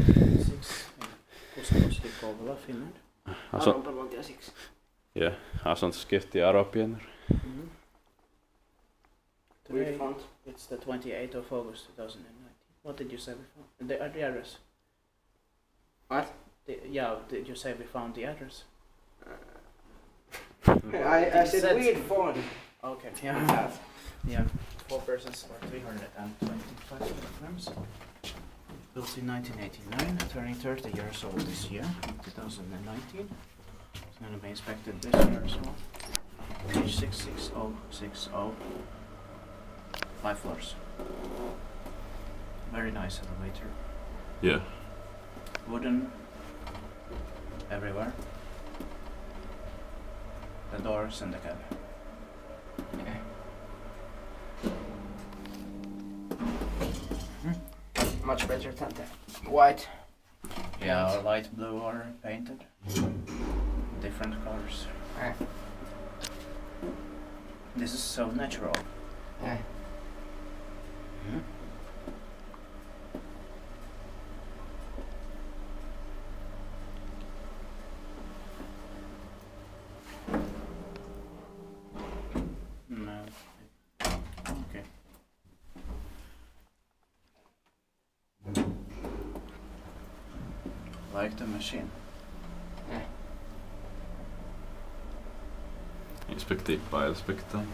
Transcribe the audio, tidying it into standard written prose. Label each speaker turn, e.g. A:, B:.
A: 6 Kuusankoski, Kouvola, Finland. Aronpellontie 6.
B: Ja, Aronpellontie Aronpellontie.
A: Today, it's the 28th of August 2019. What did you say we found? The address.
C: What?
A: Did you say we found the address?
C: I said we found.
A: Okay, yeah. Yeah, 4 persons or 325 kilograms. Built in 1989, turning 30 years old this year, 2019. It's going to be inspected this year as well. Page 66060. 5 floors. Very nice elevator.
B: Yeah.
A: Wooden everywhere. The doors and the cab.
C: Okay. Much better than the white.
A: Yeah, light blue or painted. Different colors. This is so natural.
C: Yeah.
A: No. Okay. Like the machine.
B: Inspektiiva inspektaan.